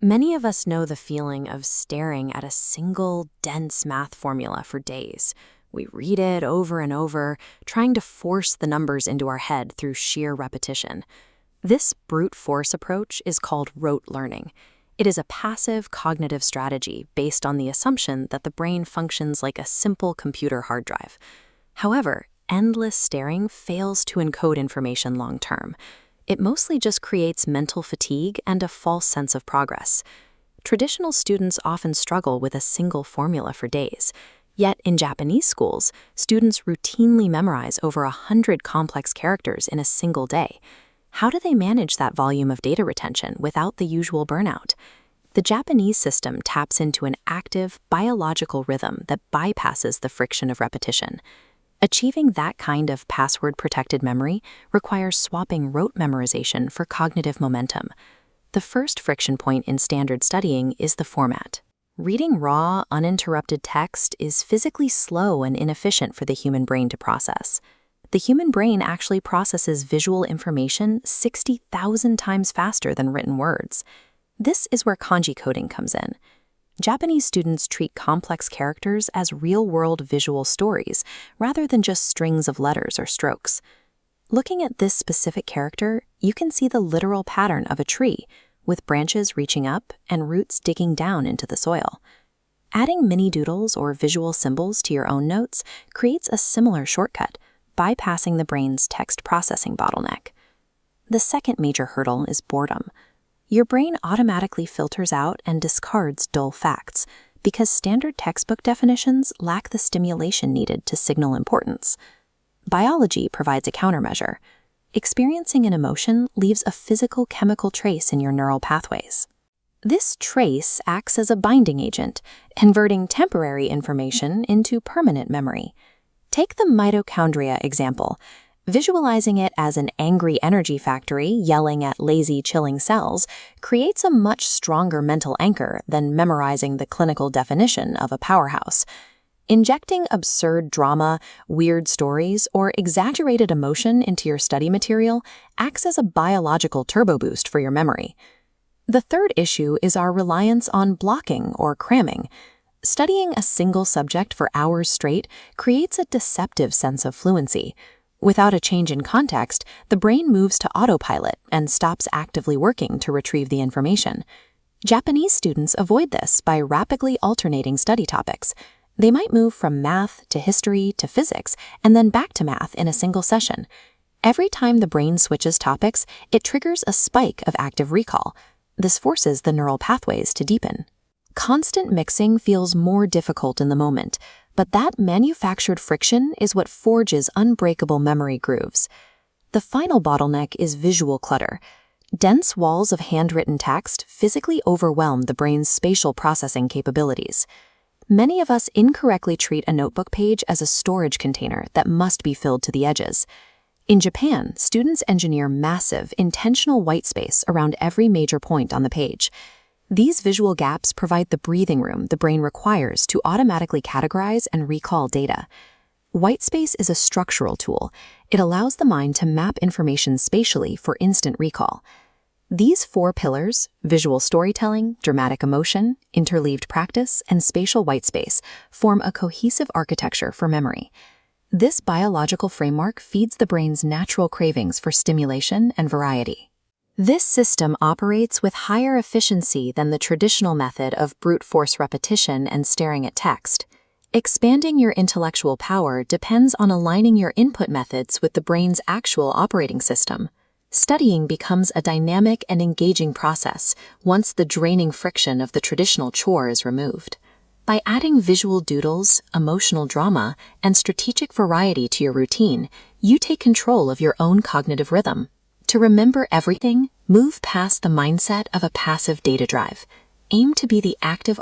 Many of us know the feeling of staring at a single, dense math formula for days. We read it over and over, trying to force the numbers into our head through sheer repetition. This brute force approach is called rote learning. It is a passive cognitive strategy based on the assumption that the brain functions like a simple computer hard drive. However, endless staring fails to encode information long term. It mostly just creates mental fatigue and a false sense of progress. Traditional students often struggle with a single formula for days. Yet in Japanese schools, students routinely memorize over 100 complex characters in a single day. How do they manage that volume of data retention without the usual burnout? The Japanese system taps into an active, biological rhythm that bypasses the friction of repetition. Achieving that kind of password-protected memory requires swapping rote memorization for cognitive momentum. The first friction point in standard studying is the format. Reading raw, uninterrupted text is physically slow and inefficient for the human brain to process. The human brain actually processes visual information 60,000 times faster than written words. This is where kanji coding comes in. Japanese students treat complex characters as real-world visual stories rather than just strings of letters or strokes. Looking at this specific character, you can see the literal pattern of a tree, with branches reaching up and roots digging down into the soil. Adding mini doodles or visual symbols to your own notes creates a similar shortcut, bypassing the brain's text processing bottleneck. The second major hurdle is boredom. Your brain automatically filters out and discards dull facts because standard textbook definitions lack the stimulation needed to signal importance. Biology provides a countermeasure. Experiencing an emotion leaves a physical chemical trace in your neural pathways. This trace acts as a binding agent, converting temporary information into permanent memory. Take the mitochondria example. Visualizing it as an angry energy factory yelling at lazy, chilling cells creates a much stronger mental anchor than memorizing the clinical definition of a powerhouse. Injecting absurd drama, weird stories, or exaggerated emotion into your study material acts as a biological turbo boost for your memory. The third issue is our reliance on blocking or cramming. Studying a single subject for hours straight creates a deceptive sense of fluency. Without a change in context, the brain moves to autopilot and stops actively working to retrieve the information. Japanese students avoid this by rapidly alternating study topics. They might move from math to history to physics and then back to math in a single session. Every time the brain switches topics, it triggers a spike of active recall. This forces the neural pathways to deepen. Constant mixing feels more difficult in the moment, but that manufactured friction is what forges unbreakable memory grooves. The final bottleneck is visual clutter. Dense walls of handwritten text physically overwhelm the brain's spatial processing capabilities. Many of us incorrectly treat a notebook page as a storage container that must be filled to the edges. In Japan, students engineer massive, intentional white space around every major point on the page. These visual gaps provide the breathing room the brain requires to automatically categorize and recall data. Whitespace is a structural tool. It allows the mind to map information spatially for instant recall. These four pillars, visual storytelling, dramatic emotion, interleaved practice, and spatial whitespace, form a cohesive architecture for memory. This biological framework feeds the brain's natural cravings for stimulation and variety. This system operates with higher efficiency than the traditional method of brute force repetition and staring at text. Expanding your intellectual power depends on aligning your input methods with the brain's actual operating system. Studying becomes a dynamic and engaging process once the draining friction of the traditional chore is removed. By adding visual doodles, emotional drama, and strategic variety to your routine, you take control of your own cognitive rhythm. To remember everything, move past the mindset of a passive data drive. Aim to be the active